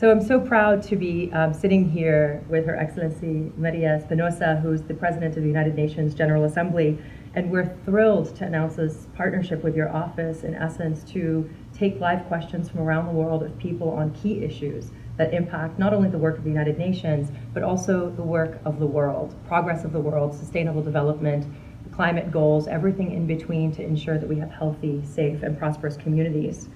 So I'm so proud to be sitting here with Her Excellency María Espinosa, who's the President of the United Nations General Assembly, and we're thrilled to announce this partnership with your office, in essence, to take live questions from around the world of people on key issues that impact not only the work of the United Nations, but also the work of the world, progress of the world, sustainable development, climate goals, everything in between, to ensure that we have healthy, safe, and prosperous communities.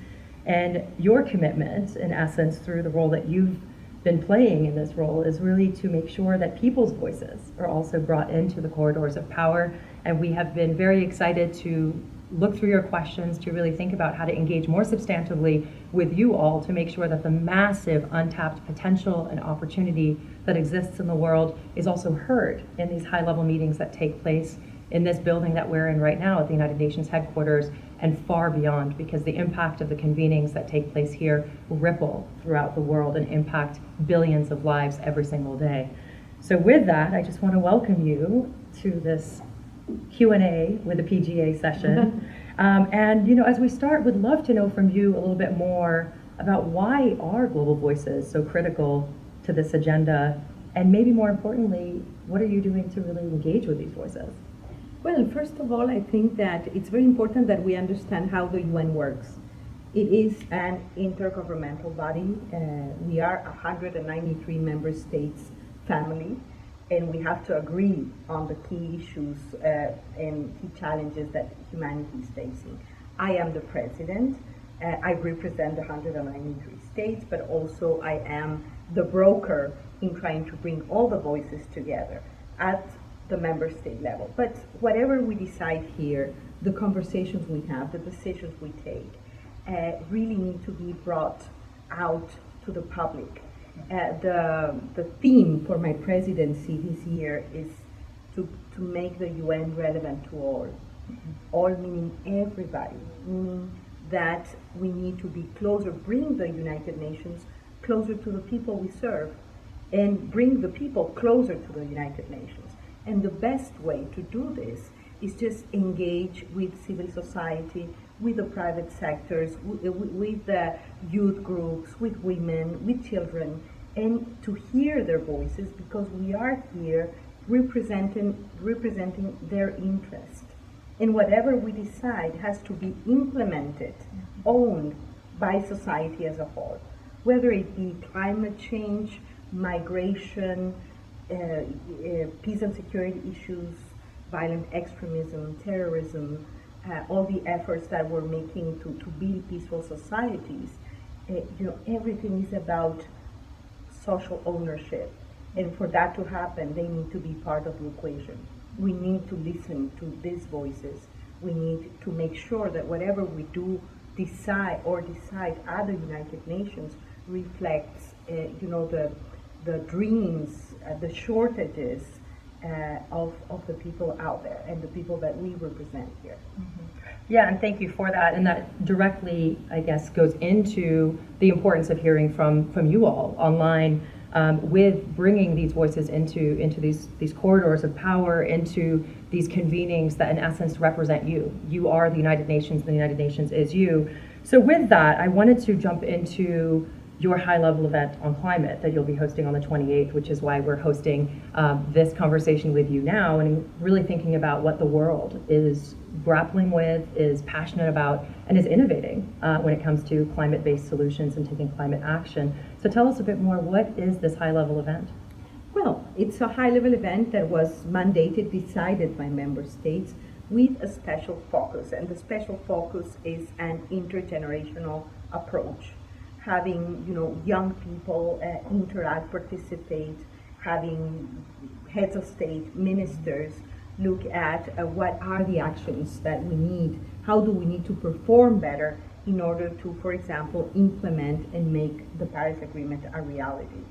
And your commitment, in essence, through the role that you've been playing in this role, is really to make sure that people's voices are also brought into the corridors of power. And we have been very excited to look through your questions, to really think about how to engage more substantively with you all to make sure that the massive untapped potential and opportunity that exists in the world is also heard in these high-level meetings that take place in this building that we're in right now at the United Nations headquarters, and far beyond, because the impact of the convenings that take place here ripple throughout the world and impact billions of lives every single day. So with that, I just want to welcome you to this Q&A with the PGA session. And as we start, would love to know from you a little bit more about why are global voices so critical to this agenda, and maybe more importantly, what are you doing to really engage with these voices? Well, first of all, I think that it's very important that we understand how the UN works. It is an intergovernmental body. We are 193 member states family, and we have to agree on the key issues and key challenges that humanity is facing. I am the president. I represent the 193 states, but also I am the broker in trying to bring all the voices together at the member state level. But whatever we decide here, the conversations we have, the decisions we take, really need to be brought out to the public. The theme for my presidency this year is to make the UN relevant to all. All meaning everybody, meaning that we need to be closer, bring the United Nations closer to the people we serve, and bring the people closer to the United Nations. And the best way to do this is just engage with civil society, with the private sectors, with the youth groups, with women, with children, and to hear their voices, because we are here representing their interest. And whatever we decide has to be implemented, owned by society as a whole, whether it be climate change, migration, peace and security issues, violent extremism, terrorism, all the efforts that we're making to build peaceful societies. Everything is about social ownership, and for that to happen, they need to be part of the equation. We need to listen to these voices. We need to make sure that whatever we do, decide at the United Nations reflects, the dreams, the shortages of the people out there and the people that we represent here. Mm-hmm. Yeah, and thank you for that. And that directly, I guess, goes into the importance of hearing from you all online, with bringing these voices into these corridors of power, into these convenings that in essence represent you. You are the United Nations, and the United Nations is you. So with that, I wanted to jump into your high-level event on climate that you'll be hosting on the 28th, which is why we're hosting this conversation with you now, and really thinking about what the world is grappling with, is passionate about, and is innovating when it comes to climate-based solutions and taking climate action. So tell us a bit more, what is this high-level event? Well, it's a high-level event that was mandated, decided by member states, with a special focus, and the special focus is an intergenerational approach. Having young people interact, participate, having heads of state, ministers look at what are the actions that we need, how do we need to perform better in order to, for example, implement and make the Paris Agreement a reality.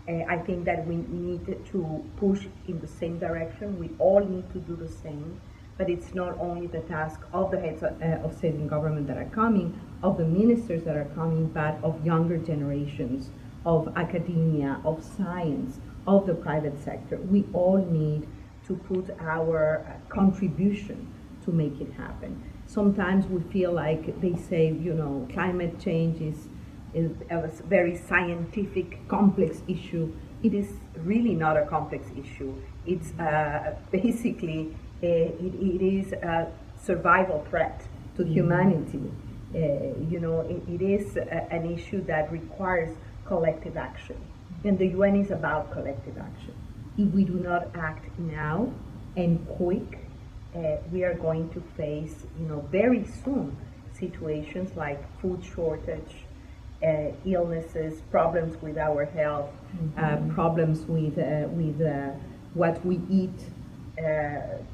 I think that we need to push in the same direction. We all need to do the same. But it's not only the task of the heads of state and government that are coming, of the ministers that are coming, but of younger generations, of academia, of science, of the private sector. We all need to put our contribution to make it happen. Sometimes we feel like they say, climate change is is a very scientific, complex issue. It is really not a complex issue. It's basically, it is a survival threat to humanity. It is an issue that requires collective action. And the UN is about collective action. If we do not act now and quick, we are going to face, very soon situations like food shortage, illnesses, problems with our health, problems with what we eat,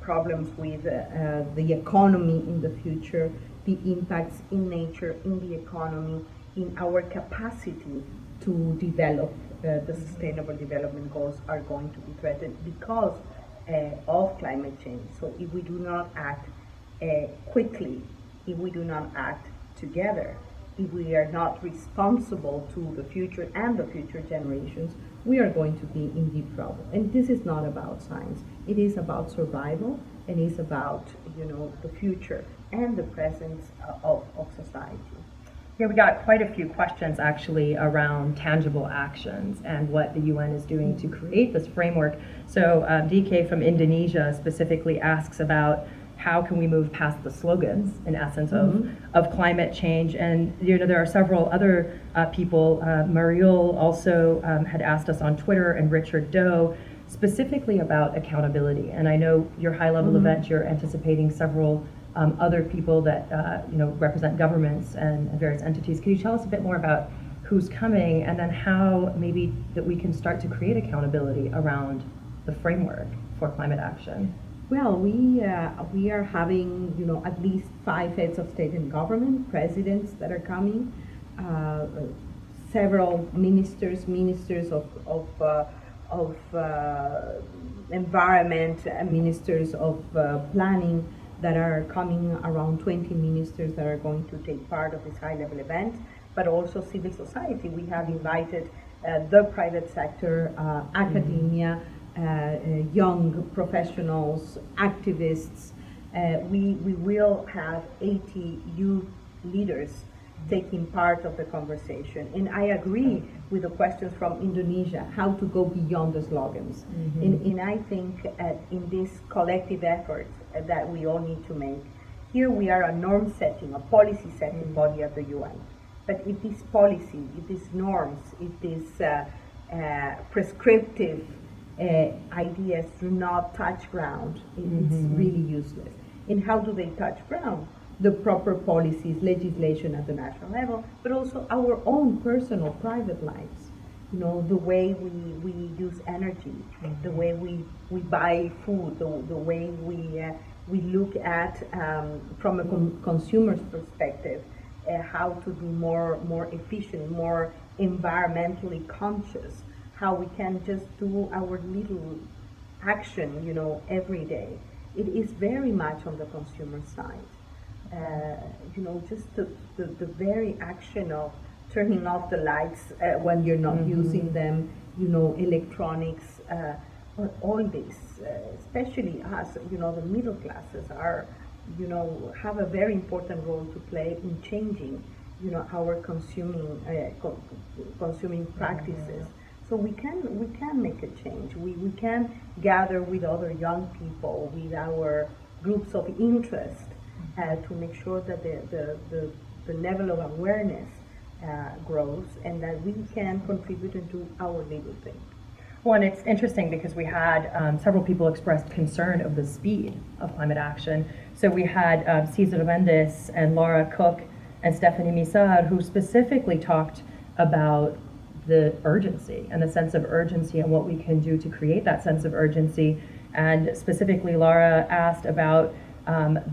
problems with the economy in the future, the impacts in nature, in the economy, in our capacity to develop the Sustainable Development Goals are going to be threatened because of climate change. So if we do not act quickly, if we do not act together, if we are not responsible to the future and the future generations, we are going to be in deep trouble. And this is not about science. It is about survival, and it's about, the future and the presence of society. Yeah, we got quite a few questions actually around tangible actions and what the UN is doing to create this framework. So DK from Indonesia specifically asks about how can we move past the slogans, in essence, of climate change. And there are several other people. Mariel also had asked us on Twitter, and Richard Doe, specifically about accountability. And I know your high-level event, you're anticipating several other people that represent governments and various entities. Can you tell us a bit more about who's coming, and then how maybe that we can start to create accountability around the framework for climate action? Well, we are having at least 5 heads of state and government, presidents that are coming, several ministers of environment, ministers of planning that are coming, around 20 ministers that are going to take part of this high-level event, but also civil society. We have invited the private sector, academia, young professionals, activists. We will have 80 youth leaders taking part of the conversation. And I agree with the questions from Indonesia, how to go beyond the slogans. And I think in this collective effort that we all need to make, here we are a norm setting, a policy setting body at the UN. But if this policy, if these norms, if these prescriptive ideas do not touch ground, it's really useless. And how do they touch ground? The proper policies, legislation at the national level, but also our own personal, private lives. The way we use energy, the way we buy food, the way we look at, from a consumer's perspective, how to be more efficient, more environmentally conscious, how we can just do our little action, every day. It is very much on the consumer side. Just the very action of turning off the lights when you're not using them, electronics, all this, especially us, the middle classes are, have a very important role to play in changing, our consuming practices. So we can make a change. We can gather with other young people, with our groups of interest, to make sure that the level of awareness grows, and that we can contribute and do our little thing. Well, and it's interesting because we had several people expressed concern of the speed of climate action. So we had Cesar Mendes and Laura Cook and Stephanie Misar, who specifically talked about the urgency and the sense of urgency and what we can do to create that sense of urgency. And specifically, Laura asked about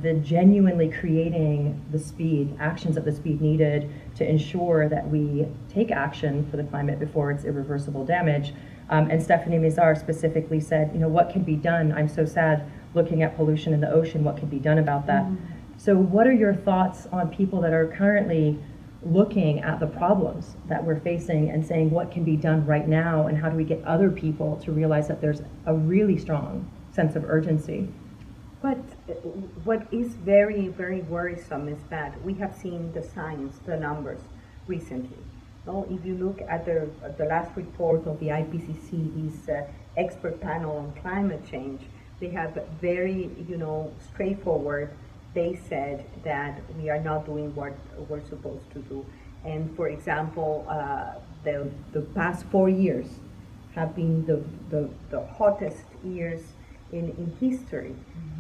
the genuinely creating the speed, actions at the speed needed to ensure that we take action for the climate before it's irreversible damage. And Stephanie Misar specifically said, what can be done? I'm so sad looking at pollution in the ocean. What can be done about that? So what are your thoughts on people that are currently looking at the problems that we're facing and saying what can be done right now, and how do we get other people to realize that there's a really strong sense of urgency? But what is very, very worrisome is that we have seen the science, the numbers recently. No, if you look at the last report of the IPCC, this expert panel on climate change, they have very, straightforward. They said that we are not doing what we're supposed to do. And for example, the past 4 years have been the hottest years in history.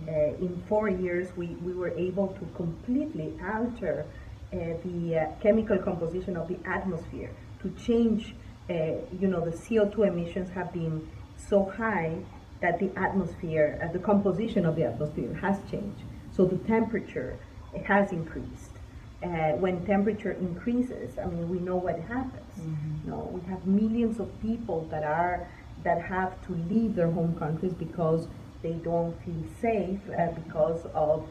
In 4 years, we were able to completely alter the chemical composition of the atmosphere, to change, the CO2 emissions have been so high that the atmosphere, the composition of the atmosphere has changed. So the temperature has increased. When temperature increases, I mean, we know what happens. We have millions of people that have to leave their home countries because they don't feel safe, because of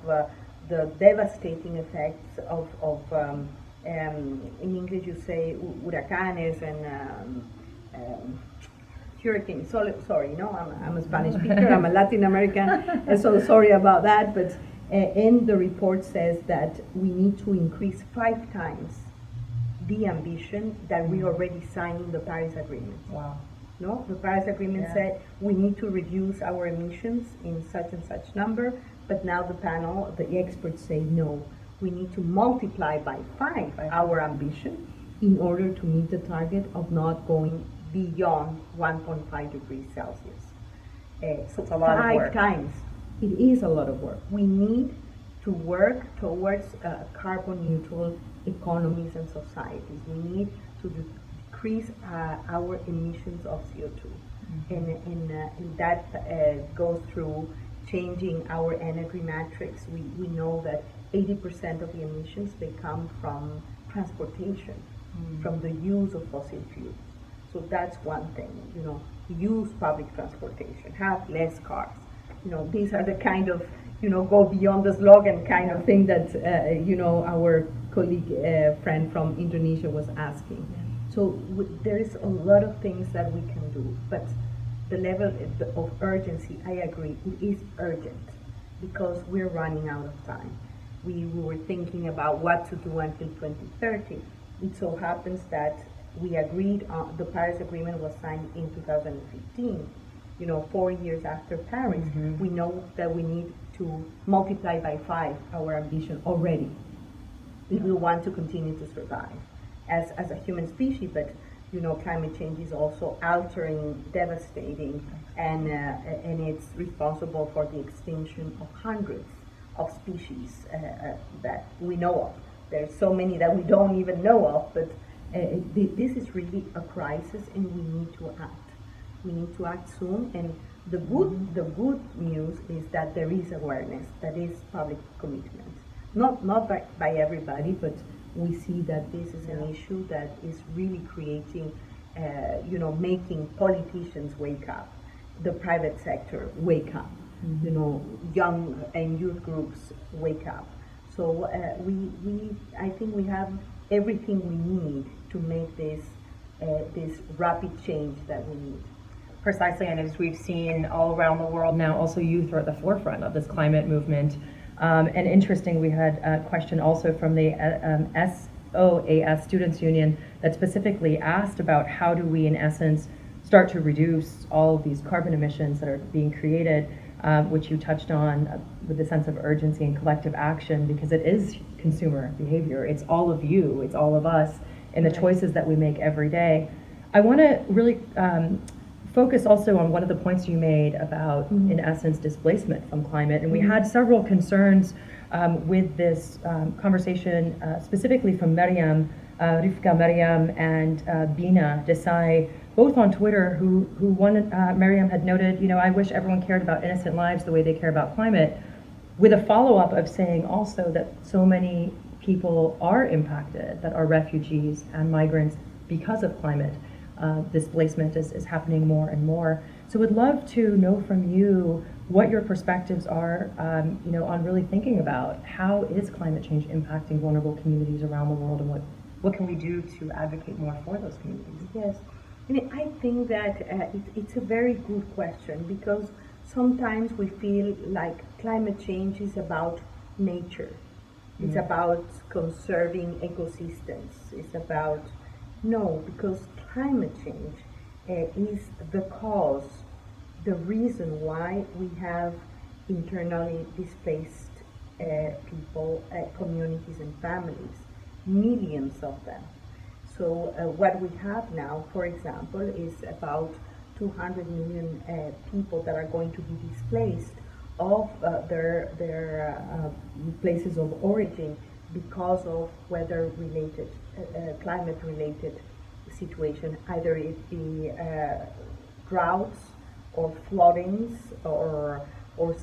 the devastating effects of in English you say huracanes and hurricanes. Sorry, I'm a Spanish speaker, I'm a Latin American, and so sorry about that, but and the report says that we need to increase 5 times the ambition that we already signed in the Paris Agreement. Wow. No, the Paris Agreement said we need to reduce our emissions in such and such number, but now the experts say no, we need to multiply by 5 our ambition in order to meet the target of not going beyond 1.5 degrees Celsius. So it's a lot of work. 5 times. It is a lot of work. We need to work towards carbon neutral economies and societies. We need to decrease our emissions of CO2. And that goes through changing our energy matrix. We know that 80% of the emissions, they come from transportation, from the use of fossil fuels. So that's one thing, use public transportation, have less cars. These are the kind of, go beyond the slogan kind of thing that, our colleague, friend from Indonesia was asking. So there is a lot of things that we can do, but the level of urgency, I agree, it is urgent because we're running out of time. We were thinking about what to do until 2030. It so happens that we agreed on, the Paris Agreement was signed in 2015, 4 years after Paris. We know that we need to multiply by 5 our ambition already if we want to continue to survive as a human species, but climate change is also altering, devastating, and it's responsible for the extinction of hundreds of species that we know of. There's so many that we don't even know of, but this is really a crisis, and we need to act. We need to act soon, and the good news is that there is awareness, that is public commitment. Not by everybody, but we see that this is an issue that is really creating, making politicians wake up, the private sector wake up, young and youth groups wake up. So I think we have everything we need to make this rapid change that we need. Precisely, and as we've seen all around the world now, also youth are at the forefront of this climate movement. And interesting, we had a question also from the SOAS Students Union that specifically asked about how do we, in essence, start to reduce all of these carbon emissions that are being created, which you touched on with the sense of urgency and collective action, because it is consumer behavior. It's all of you, it's all of us, and the choices that we make every day. I want to really focus also on one of the points you made about, in essence, displacement from climate. And we had several concerns with this conversation, specifically from Maryam, Maryam and Bina Desai, both on Twitter, who Maryam had noted, I wish everyone cared about innocent lives the way they care about climate, with a follow-up of saying also that so many people are impacted, that are refugees and migrants because of climate. Displacement is happening more and more. So would love to know from you what your perspectives are, on really thinking about how is climate change impacting vulnerable communities around the world, and what can we do to advocate more for those communities? Yes, I think that it's a very good question, because sometimes we feel like climate change is about nature. It's about conserving ecosystems. It's about No, because climate change is the cause, the reason why we have internally displaced people, communities and families, millions of them. So what we have now, for example, is about 200 million people that are going to be displaced of their places of origin because of weather-related, climate-related situation, either it be droughts or floodings or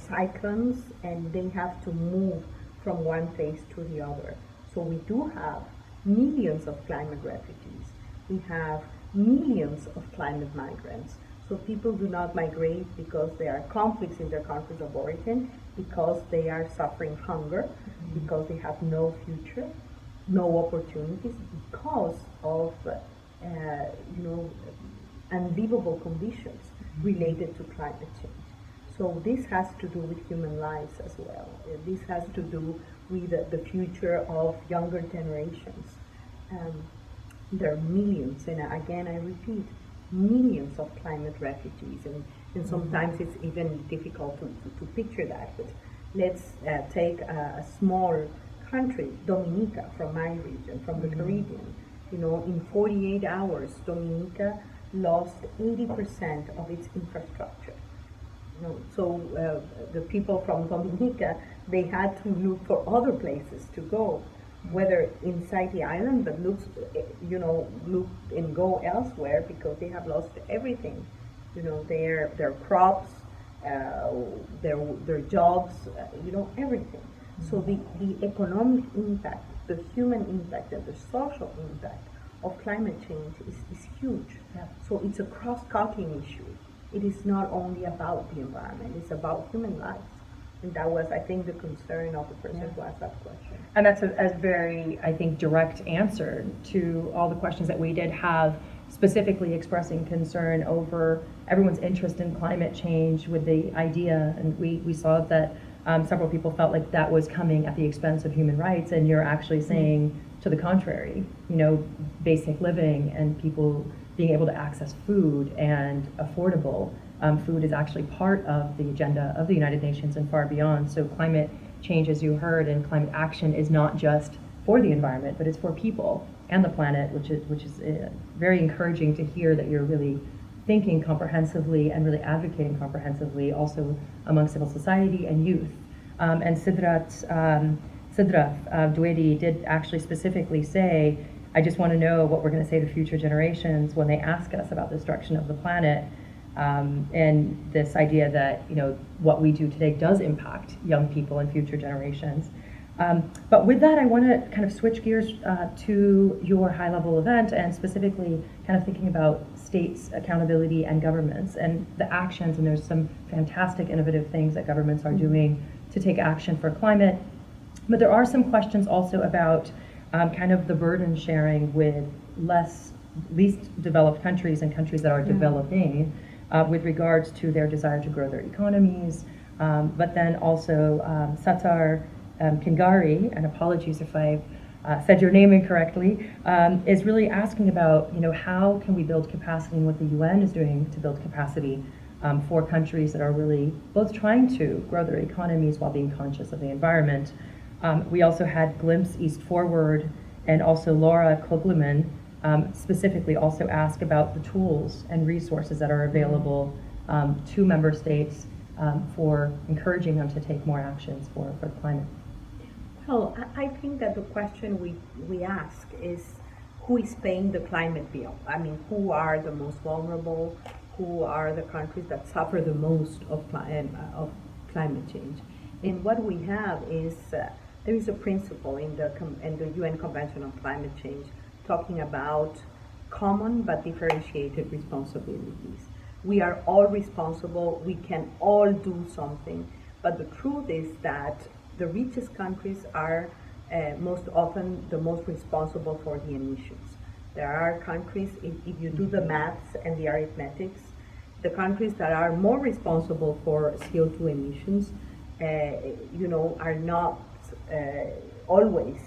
cyclones, and they have to move from one place to the other. So we do have millions of climate refugees. We have millions of climate migrants. So people do not migrate because there are conflicts in their countries of origin, because they are suffering hunger, because they have no future, no opportunities, because of unlivable conditions related to climate change. So this has to do with human lives as well. This has to do with the future of younger generations. There are millions, and again I repeat, millions of climate refugees, and sometimes it's even difficult to picture that. But let's take a small country, Dominica, from my region, from the Caribbean. In 48 hours, Dominica lost 80% of its infrastructure. So the people from Dominica, they had to look for other places to go, whether inside the island, but look and go elsewhere because they have lost everything. Their crops, their jobs, everything. So the economic impact, the human impact, and the social impact of climate change is huge. Yeah. So it's a cross-cutting issue. It is not only about the environment, it's about human lives. And that was, I think, the concern of the person who asked that question. And that's a very, I think, direct answer to all the questions that we did have, specifically expressing concern over everyone's interest in climate change with the idea, and we saw that several people felt like that was coming at the expense of human rights, and you're actually saying to the contrary, basic living and people being able to access food and affordable food is actually part of the agenda of the United Nations and far beyond. So climate change, as you heard, and climate action is not just for the environment, but it's for people and the planet, which is very encouraging to hear that you're really thinking comprehensively and really advocating comprehensively, also among civil society and youth. And Siddharth Dwivedi did actually specifically say, I just want to know what we're going to say to future generations when they ask us about the destruction of the planet. And this idea that what we do today does impact young people and future generations. But with that, I want to kind of switch gears to your high-level event, and specifically kind of thinking about states' accountability and governments and the actions. And there's some fantastic innovative things that governments are doing to take action for climate. But there are some questions also about kind of the burden sharing with least developed countries and countries that are developing with regards to their desire to grow their economies. But then also Sattar Kingari, and apologies if I've said your name incorrectly, is really asking about how can we build capacity, and what the UN is doing to build capacity for countries that are really both trying to grow their economies while being conscious of the environment. We also had Glimpse East Forward, and also Laura Kogleman specifically also ask about the tools and resources that are available to member states for encouraging them to take more actions for the climate. Well, I think that the question we ask is, who is paying the climate bill? I mean, who are the most vulnerable? Who are the countries that suffer the most of climate change? And what we have is, there is a principle in the UN Convention on Climate Change talking about common but differentiated responsibilities. We are all responsible, we can all do something, but the truth is that the richest countries are most often the most responsible for the emissions. There are countries, if you do the maths and the arithmetics, the countries that are more responsible for CO2 emissions, are not always,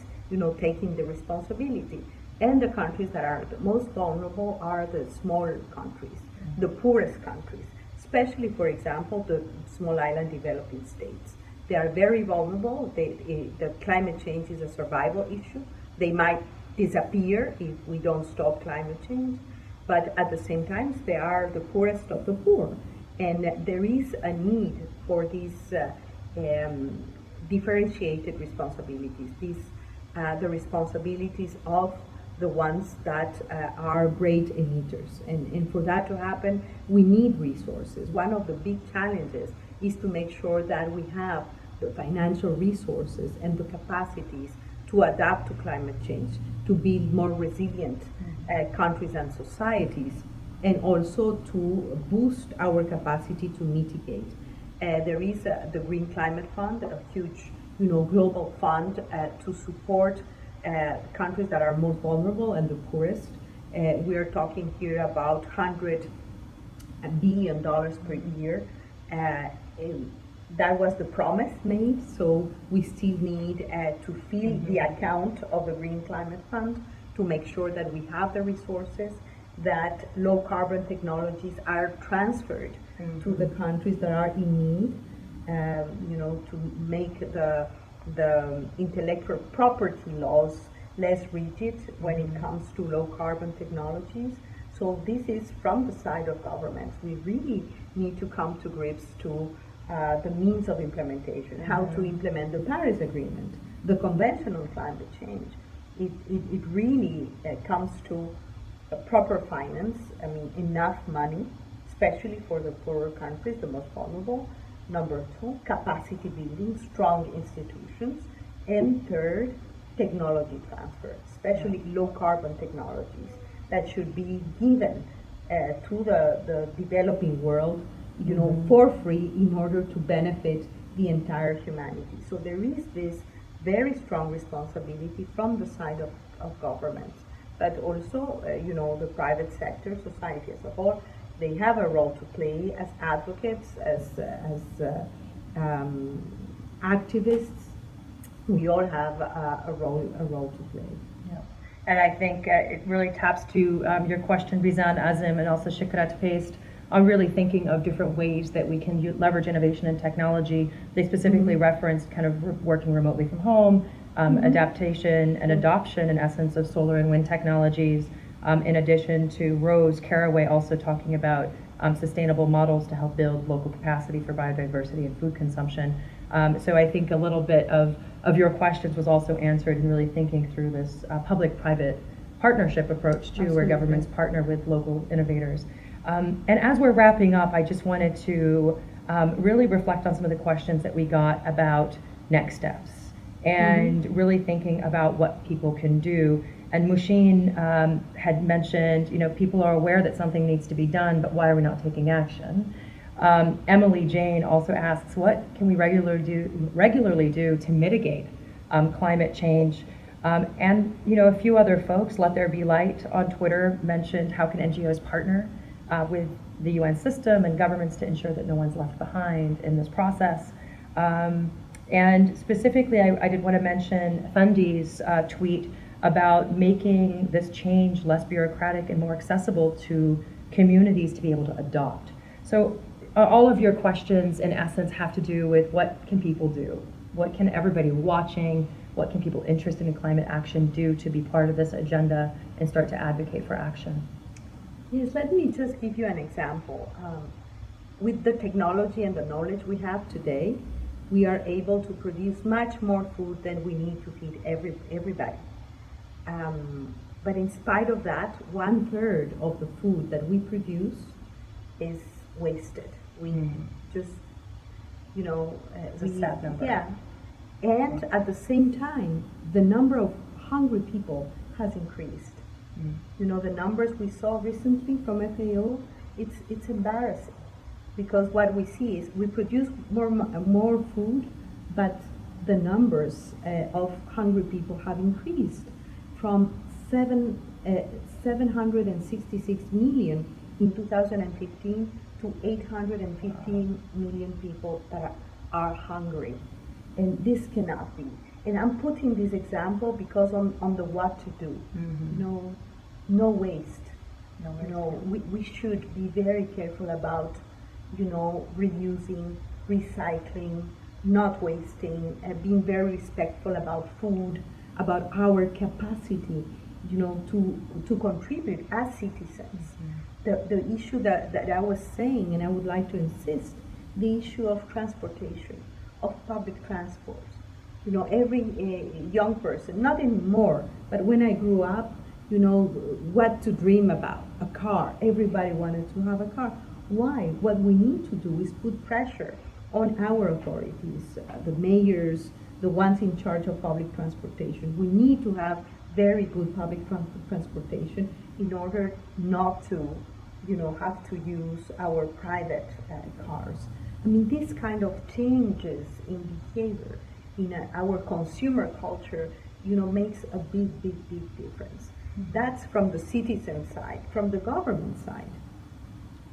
taking the responsibility. And the countries that are the most vulnerable are the smaller countries, the poorest countries, especially, for example, the small island developing states. They are very vulnerable. The climate change is a survival issue. They might disappear if we don't stop climate change, but at the same time, they are the poorest of the poor. And there is a need for these differentiated responsibilities, the responsibilities of the ones that are great emitters. And for that to happen, we need resources. One of the big challenges is to make sure that we have the financial resources and the capacities to adapt to climate change, to build more resilient countries and societies, and also to boost our capacity to mitigate. There is the Green Climate Fund, a huge global fund to support countries that are most vulnerable and the poorest. We are talking here about $100 billion per year. That was the promise made, so we still need to fill the account of the Green Climate Fund to make sure that we have the resources, that low carbon technologies are transferred to the countries that are in need, to make the intellectual property laws less rigid when it comes to low carbon technologies. So this is from the side of governments. We really need to come to grips to the means of implementation, how to implement the Paris Agreement, the Convention on Climate Change. It really comes to proper finance, enough money, especially for the poorer countries, the most vulnerable. Number two, capacity building, strong institutions. And third, technology transfer, especially low carbon technologies that should be given to the developing world, for free in order to benefit the entire humanity. So there is this very strong responsibility from the side of governments, but also, the private sector, society as a whole. They have a role to play as advocates, as activists. We all have a role to play. Yeah. And I think it really taps to your question, Bizan, Azim, and also Shikrat Paste, on really thinking of different ways that we can leverage innovation and technology. They specifically referenced kind of working remotely from home, adaptation and adoption, in essence, of solar and wind technologies, in addition to Rose Caraway also talking about sustainable models to help build local capacity for biodiversity and food consumption. So I think a little bit of your questions was also answered in really thinking through this public-private partnership approach too, where governments partner with local innovators. And as we're wrapping up, I just wanted to really reflect on some of the questions that we got about next steps and really thinking about what people can do. And Mushin had mentioned, people are aware that something needs to be done, but why are we not taking action? Emily Jane also asks, what can we regularly do to mitigate climate change? And a few other folks, Let There Be Light on Twitter, mentioned how can NGOs partner with the UN system and governments to ensure that no one's left behind in this process. And specifically, I did want to mention Fundi's tweet about making this change less bureaucratic and more accessible to communities to be able to adopt. So all of your questions, in essence, have to do with what can people do? What can everybody watching, what can people interested in climate action do to be part of this agenda and start to advocate for action? Yes, let me just give you an example. With the technology and the knowledge we have today, we are able to produce much more food than we need to feed everybody. But in spite of that, 1/3 of the food that we produce is wasted. We just, It's a sad number. Yeah. And at the same time, the number of hungry people has increased. The numbers we saw recently from FAO, it's embarrassing, because what we see is we produce more food, but the numbers of hungry people have increased from 766 million in 2015 to 815 million people that are hungry. And this cannot be. And I'm putting this example because on the what to do. No waste. We should be very careful about, reusing, recycling, not wasting, being very respectful about food, about our capacity, to contribute as citizens. The issue that I was saying, and I would like to insist, the issue of transportation, of public transport. Every young person, not anymore, but when I grew up, what to dream about, a car. Everybody wanted to have a car. Why? What we need to do is put pressure on our authorities, the mayors, the ones in charge of public transportation. We need to have very good public transportation in order not to, have to use our private cars. I mean, this kind of changes in behavior in our consumer culture, makes a big difference. That's from the citizen side. From the government side,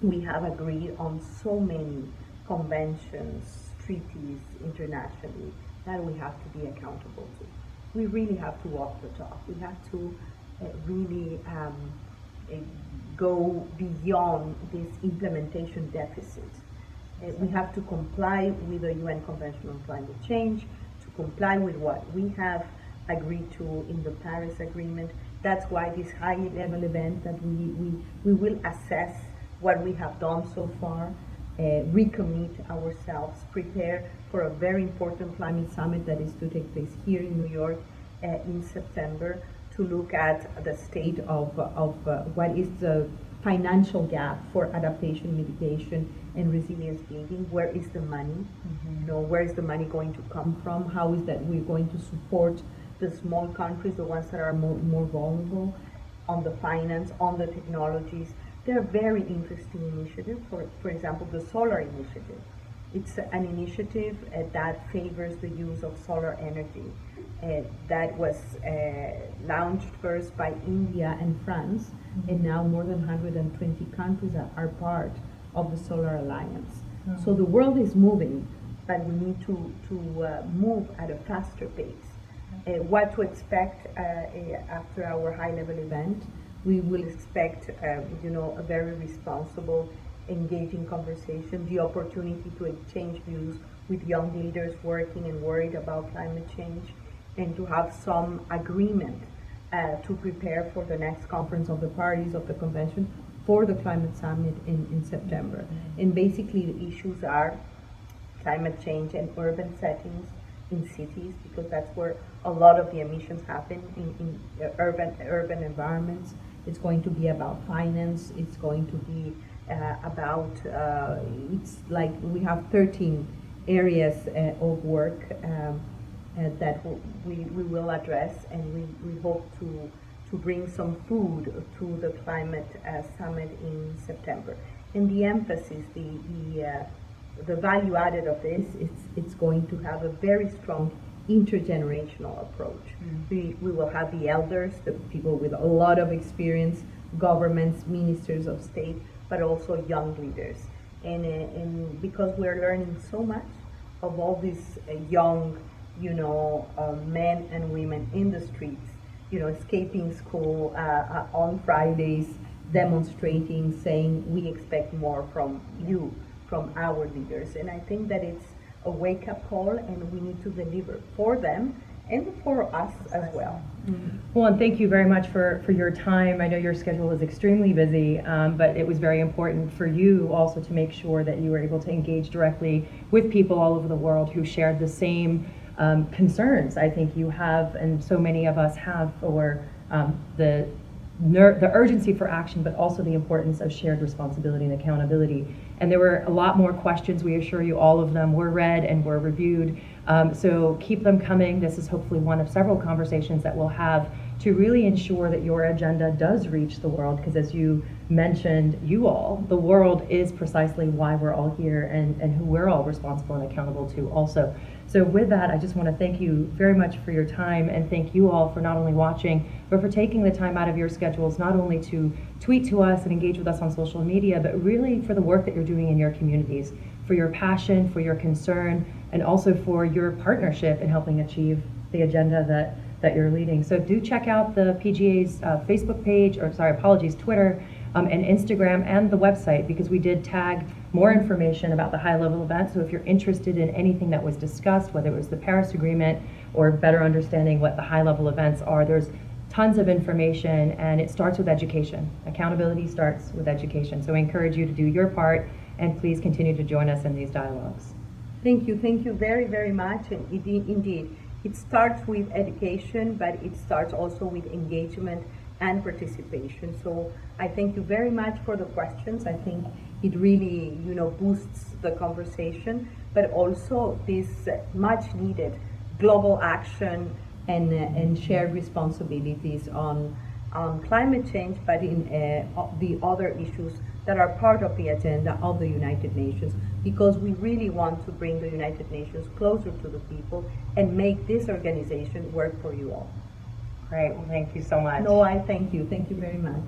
we have agreed on so many conventions, treaties internationally that we have to be accountable to. We really have to walk the talk. We have to really go beyond this implementation deficit. We have to comply with the UN Convention on Climate Change, to comply with what we have agreed to in the Paris Agreement. That's why this high-level event that we will assess what we have done so far, recommit ourselves, prepare for a very important climate summit that is to take place here in New York in September, to look at the state of what is the financial gap for adaptation, mitigation, and resilience building. Where is the money? Where is the money going to come from? How is that we're going to support the small countries, the ones that are more vulnerable, on the finance, on the technologies? They're very interesting initiatives. For example, the solar initiative. It's an initiative that favors the use of solar energy. That was launched first by India and France, and now more than 120 countries are part of the Solar Alliance. So the world is moving, but we need to move at a faster pace. What to expect after our high-level event? We will expect, a very responsible, engaging conversation, the opportunity to exchange views with young leaders working and worried about climate change, and to have some agreement to prepare for the next conference of the parties of the convention for the climate summit in September. And basically the issues are climate change and urban settings in cities, because that's where a lot of the emissions happen, in urban environments. It's going to be about finance. It's going to be about, it's like we have 13 areas of work that we will address, and we hope to bring some food to the climate summit in September. And the emphasis, the value added of this, it's going to have a very strong intergenerational approach. We will have the elders, the people with a lot of experience, governments, ministers of state, but also young leaders. And because we're learning so much of all these young, men and women in the streets, escaping school on Fridays, demonstrating, saying, we expect more from you, from our leaders. And I think that it's a wake-up call, and we need to deliver for them and for us as well. Well, and thank you very much for your time. I know your schedule is extremely busy, but it was very important for you also to make sure that you were able to engage directly with people all over the world who shared the same concerns I think you have, and so many of us have, for the urgency for action, but also the importance of shared responsibility and accountability. And there were a lot more questions. We assure you all of them were read and were reviewed. So keep them coming. This is hopefully one of several conversations that we'll have to really ensure that your agenda does reach the world, because as you mentioned, the world is precisely why we're all here, and who we're all responsible and accountable to also. So with that, I just want to thank you very much for your time, and thank you all for not only watching, but for taking the time out of your schedules, not only to tweet to us and engage with us on social media, but really for the work that you're doing in your communities, for your passion, for your concern, and also for your partnership in helping achieve the agenda that you're leading. So do check out the PGA's Facebook page, Twitter and Instagram, and the website, because we did tag more information about the high-level event. So if you're interested in anything that was discussed, whether it was the Paris Agreement or better understanding what the high-level events are, there's tons of information, and it starts with education. Accountability starts with education. So I encourage you to do your part, and please continue to join us in these dialogues. Thank you very, very much. And indeed, it starts with education, but it starts also with engagement and participation. So I thank you very much for the questions. I think it really, boosts the conversation, but also this much needed global action and shared responsibilities on climate change, but in the other issues that are part of the agenda of the United Nations, because we really want to bring the United Nations closer to the people and make this organization work for you all. Great, well, thank you so much. No, I thank you. Thank you very much.